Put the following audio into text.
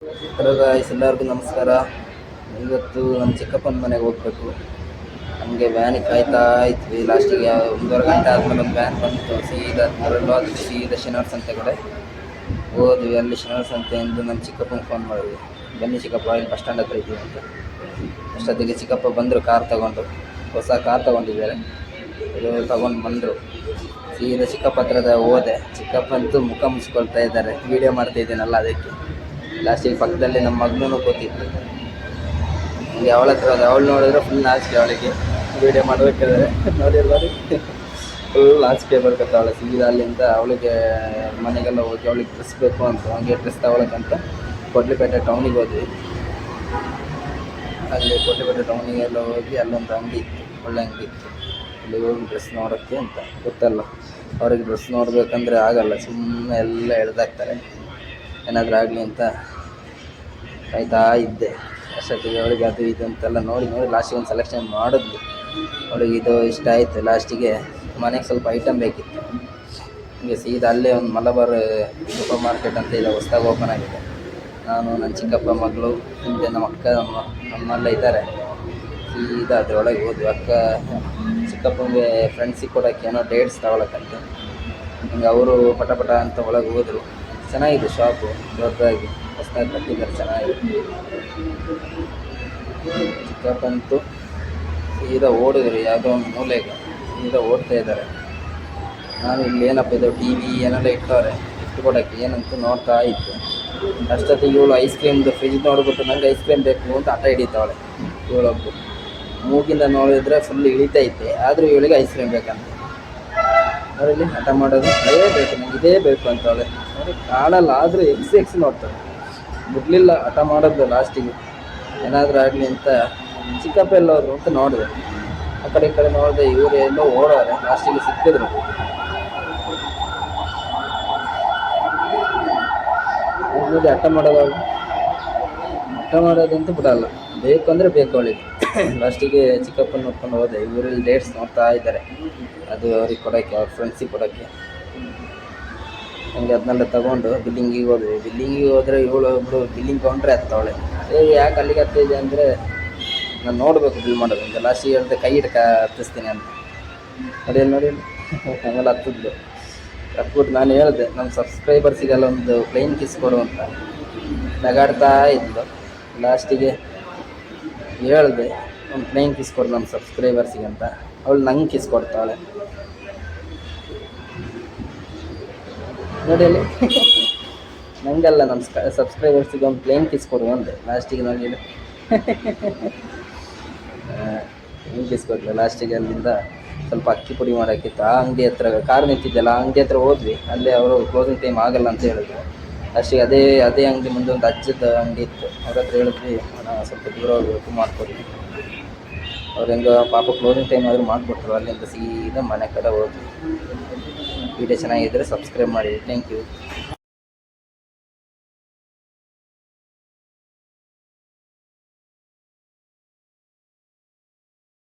Hello guys, ಎಲ್ಲರಿಗೂ ನಮಸ್ಕಾರ. ಇವತ್ತು ನಮ್ಮ ಚಿಕ್ಕಪ್ಪನ ಮನೆಗೆ ಹೋಗ್ಬೇಕು. ನಮಗೆ ವ್ಯಾನಿಗೆ ಕಾಯ್ತಾ ಇದ್ವಿ. ಲಾಸ್ಟಿಗೆ 1.5 ಗಂಟೆ ಆದಮೇಲೆ ಒಂದು ವ್ಯಾನ್ ಬಂತು. ಸೀದಾ ಸೀದಾ ಶನಿವಾರ ಸಂತೆ ಕಡೆ ಹೋದ್ವಿ. ಅಲ್ಲಿ ಶನಿವಾರ ಸಂತೆಯಿಂದ ನಮ್ಮ ಚಿಕ್ಕಪ್ಪನಿಗೆ ಫೋನ್ ಮಾಡಿದ್ವಿ, ಬನ್ನಿ ಚಿಕ್ಕಪ್ಪ, ಇಲ್ಲಿ ಬಸ್ ಸ್ಟ್ಯಾಂಡ್ ಹತ್ರ ಇದ್ದೀವಿ ಅಂತ. ಅಷ್ಟೊತ್ತಿಗೆ ಚಿಕ್ಕಪ್ಪ ಬಂದರು, ಕಾರ್ ತಗೊಂಡು. ಹೊಸ ಕಾರ್ ತೊಗೊಂಡಿದ್ದಾರೆ. ಇದು ತಗೊಂಡು ಬಂದರು. ಸೀದಾ ಚಿಕ್ಕಪ್ಪ ಹತ್ರದ ಹೋದೆ. ಚಿಕ್ಕಪ್ಪ ಅಂತೂ ಮುಖ ಮುಚ್ಕೊಳ್ತಾ ಇದ್ದಾರೆ. ವೀಡಿಯೋ ಮಾಡ್ತಾ ಇದ್ದೀನಲ್ಲ ಅದಕ್ಕೆ. ಲಾಸ್ಟಿಗೆ ಪಕ್ಕದಲ್ಲಿ ನಮ್ಮ ಮಗನೂ ಕೂತಿತ್ತು. ಹಂಗೆ ಅವಳ ಹತ್ರ ಅವಳು ನೋಡಿದ್ರೆ ಫುಲ್ ನಾಚಿಕೆ. ಅವಳಿಗೆ ವೀಡಿಯೋ ಮಾಡಬೇಕಾದ್ರೆ ನೋಡಿ ಫುಲ್ ನಾಚಿಕೆ ಬರ್ಕೊತಾವಳೆ. ಸೀದಾ ಅಲ್ಲಿಂದ ಅವಳಿಗೆ ಮನೆಗೆಲ್ಲ ಹೋಗಿ ಅವಳಿಗೆ ಡ್ರೆಸ್ ಬೇಕು ಅಂತ, ಹಂಗೆ ಡ್ರೆಸ್ ತಗೊಳಕ್ಕಂತ ಕೊಡ್ಲಿಪೇಟೆ ಟೌನಿಗೆ ಹೋದ್ವಿ. ಅಲ್ಲಿ ಕೊಡ್ಲಿಪೇಟೆ ಟೌನಿಗೆಲ್ಲ ಹೋಗಿ ಅಲ್ಲೊಂದು ಅಂಗಡಿ ಇತ್ತು, ಒಳ್ಳೆ ಅಂಗಡಿ ಇತ್ತು. ಅಲ್ಲಿ ಹೋಗಿ ಡ್ರೆಸ್ ನೋಡೋಕ್ಕೆ ಅಂತ ಗೊತ್ತಲ್ಲ, ಅವ್ರಿಗೆ ಡ್ರೆಸ್ ನೋಡಬೇಕಂದ್ರೆ ಆಗಲ್ಲ, ಸುಮ್ಮನೆ ಎಲ್ಲ ಎಳ್ದಾಕ್ತಾರೆ. ಏನಾದರೂ ಆಗಲಿ ಅಂತ ಕಾಯ್ತಾ ಇದ್ದೆ. ಅಷ್ಟೊತ್ತಿಗೆ ಅವಳಿಗೆ ಅದು ಇದು ಅಂತೆಲ್ಲ ನೋಡಿ ಲಾಸ್ಟಿಗೆ ಒಂದು ಸೆಲೆಕ್ಷನ್ ಮಾಡಿದ್ವಿ. ಅವಳಿಗೆ ಇದು ಇಷ್ಟ ಆಯಿತು. ಲಾಸ್ಟಿಗೆ ಮನೆಗೆ ಸ್ವಲ್ಪ ಐಟಮ್ ಬೇಕಿತ್ತು. ಹೀಗೆ ಸೀದಾ ಅಲ್ಲೇ ಒಂದು ಮಲಬಾರ್ ಸೂಪರ್ ಮಾರ್ಕೆಟ್ ಅಂತ ಇದೆ, ಹೊಸ್ದಾಗಿ ಓಪನ್ ಆಗಿದೆ. ನಾನು, ನನ್ನ ಚಿಕ್ಕಪ್ಪ ಮಗಳು, ಹಿಂದೆ ನಮ್ಮ ಅಕ್ಕ, ನಮ್ಮೆಲ್ಲ ಇದ್ದಾರೆ. ಸೀದಾ ಅದರೊಳಗೆ ಹೋದ್ವಿ. ಅಕ್ಕ ಚಿಕ್ಕಪ್ಪನಿಗೆ ಫ್ರೆಂಡ್ಸಿಗೆ ಕೊಡೋಕ್ಕೆ ಏನೋ ಡೇಟ್ಸ್ ತಗೊಳಕ್ಕಂತೆ. ಹಿಂಗೆ ಅವರು ಪಟ ಅಂತ ಒಳಗೆ ಹೋದರು. ಚೆನ್ನಾಗಿದೆ ಶಾಪು, ದೊಡ್ಡದಾಗಿ ಹೊಸದಾಗಿ ಕಟ್ಟಿದ್ದಾರೆ, ಚೆನ್ನಾಗಿದೆ. ಚಿಕ್ಕಪ್ಪಂತೂ ಸೀದಾ ಓಡಿದ್ರು ಯಾವುದೋ ಒಂದು ಮೂಲೆಗೆ, ಸೀದಾ ಓಡ್ತಾ ಇದ್ದಾರೆ. ನಾನು ಇಲ್ಲಿ ಏನಪ್ಪ ಇದು ಟಿ ವಿ ಏನೆಲ್ಲ ಇಟ್ಟವ್ರೆ, ಇಟ್ಕೊಡೋಕ್ಕೆ ಏನಂತ ನೋಡ್ತಾ ಇತ್ತು. ಅಷ್ಟೊತ್ತಿಗೆ ಇವಳು ಐಸ್ ಕ್ರೀಮ್ದು ಫ್ರಿಜ್ ನೋಡ್ಬಿಟ್ಟು ನನಗೆ ಐಸ್ ಕ್ರೀಮ್ ಬೇಕು ಅಂತ ಹಠ ಹಿಡಿತಾವಳೆ. ಇವಳೊಬ್ಬರು ಮೂಗಿಂದ ನೋಡಿದ್ರೆ ಫುಲ್ ಇಳಿತೈತೆ, ಆದರೂ ಇವಳಿಗೆ ಐಸ್ ಕ್ರೀಮ್ ಬೇಕಂತ. ಅವರಲ್ಲಿ ಹಠ ಮಾಡೋದು, ಅದೇ ಬೇಕು ನನಗೆ, ಇದೇ ಬೇಕು ಅಂತ ಅವಳೆ. ನೋಡಿ ಕಾಣಲ್ಲ, ಆದರೂ ಎಕ್ಸ್ ನೋಡ್ತಾರೆ. ಬಿಡಲಿಲ್ಲ, ಹಠ ಮಾಡೋದು. ಲಾಸ್ಟಿಗೆ ಏನಾದರೂ ಆಗಲಿ ಅಂತ ಚಿಕ್ಕಪ್ಪ ಎಲ್ಲೋದ್ರು ಅಂತ ನೋಡಿದೆ. ಆ ಕಡೆ ಈ ಕಡೆ ನೋಡಿದೆ, ಇವರು ಎಲ್ಲೋ ಓಡೋರೆ. ಲಾಸ್ಟಿಗೆ ಸಿಕ್ಕಿದ್ರು. ನೋಡಿ ಹಠ ಮಾಡೋದಂತೂ ಬಿಡಲ್ಲ, ಬೇಕು ಅಂದರೆ ಬೇಕು ಅವಳಿಗೆ. ಲಾಸ್ಟಿಗೆ ಚಿಕ್ಕಪ್ಪನ ನೋಡ್ಕೊಂಡು ಹೋದೆ. ಇವರಲ್ಲಿ ಡೇಟ್ಸ್ ನೋಡ್ತಾ ಇದ್ದಾರೆ, ಅದು ಅವ್ರಿಗೆ ಕೊಡೋಕ್ಕೆ, ಅವ್ರ ಫ್ರೆಂಡ್ಸಿಗೆ ಕೊಡೋಕ್ಕೆ. ಹಂಗೆ ಅದನ್ನೆಲ್ಲ ತೊಗೊಂಡು ಬಿಲ್ಲಿಂಗಿಗೆ ಹೋದ್ವಿ. ಬಿಲ್ಲಿಂಗಿಗೆ ಹೋದರೆ ಇವಳು ಒಬ್ಬಳು ಬಿಲ್ಲಿಂಗ್ ಕೌಂಟ್ರೆ ಹತ್ತವಳೆ. ಯಾಕೆ ಅಲ್ಲಿಗೆ ಹತ್ತಿದೆ ಅಂದರೆ ನಾನು ನೋಡಬೇಕು ಬಿಲ್ ಮಾಡೋದು ಅಂತ. ಲಾಸ್ಟಿಗೆ ಹೇಳಿದೆ, ಕೈ ಹಿಡ್ಕ ಹತ್ತಿಸ್ತೀನಿ ಅಂತ. ನೋಡಿ ಆಮೇಲೆ ಹತ್ತಿದ್ಲು. ಹತ್ಬಿಟ್ಟು ನಾನು ಹೇಳಿದೆ, ನಮ್ಮ ಸಬ್ಸ್ಕ್ರೈಬರ್ಸಿಗೆಲ್ಲ ಒಂದು ಪ್ಲೇನ್ ಕಿಸ್ ಕೊಡು ಅಂತ. ನಗಾಡ್ತಾ ಇದ್ಲು. ಲಾಸ್ಟಿಗೆ ಹೇಳಿದೆ, ಒಂದು ಪ್ಲೇನ್ ಕಿಸ್ ಕೊಡು ನಮ್ಮ ಸಬ್ಸ್ಕ್ರೈಬರ್ಸಿಗೆ ಅಂತ. ಅವಳು ನಂಗೆ ಕಿಸ್ ಕೊಡ್ತಾಳೆ. ನೋಡಿ ಅಲ್ಲಿ ನಂಗಲ್ಲ, ನಮ್ಮ ಸಬ್ಸ್ಕ್ರೈಬರ್ಸಿಗೆ ಒಂದು ಪ್ಲೇನ್ ಕಿಸ್ ಕೊಡು ಅಂದೆ. ಲಾಸ್ಟಿಗೆ ನೋಡಿ ಪ್ಲೇನ್ ಕಿಸ್ ಕೊಟ್ಟರೆ. ಲಾಸ್ಟಿಗೆ ಅಲ್ಲಿಂದ ಸ್ವಲ್ಪ ಅಕ್ಕಿ ಪುಡಿ ಮಾಡೋಕ್ಕಿತ್ತು. ಆ ಅಂಗಡಿ ಹತ್ರ ಕಾರ್ ನಿಂತಿದ್ದೆಲ್ಲ, ಆ ಅಂಗಡಿ ಹತ್ರ ಹೋದ್ವಿ. ಅಲ್ಲೇ ಅವರು ಕ್ಲೋಸಿಂಗ್ ಟೈಮ್ ಆಗಲ್ಲ ಅಂತ ಹೇಳಿದ್ರು. ಅಷ್ಟಿಗೆ ಅದೇ ಅಂಗಡಿ ಮುಂದೆ ಒಂದು ಅಜ್ಜದ ಅಂಗಡಿ ಇತ್ತು. ಅವ್ರ ಹತ್ರ ಹೇಳಿದ್ವಿ, ಸ್ವಲ್ಪ ದೂರ ಹೋಗ್ಬೇಕು, ಮಾಡಿಕೊಡಿ. ಅವ್ರು ಹೆಂಗೆ ಪಾಪ ಕ್ಲೋಸಿಂಗ್ ಟೈಮ್ ಆದರೂ ಮಾಡಿಕೊಟ್ರು. ಅಲ್ಲಿಂದ ಸೀದಾ ಮನೆ ಕಡೆ ಹೋದ್ವಿ. ವಿಡಿಯೋ ಚೆನ್ನಾಗಿದ್ದರೆ ಸಬ್ಸ್ಕ್ರೈಬ್ ಮಾಡಿ. Thank you.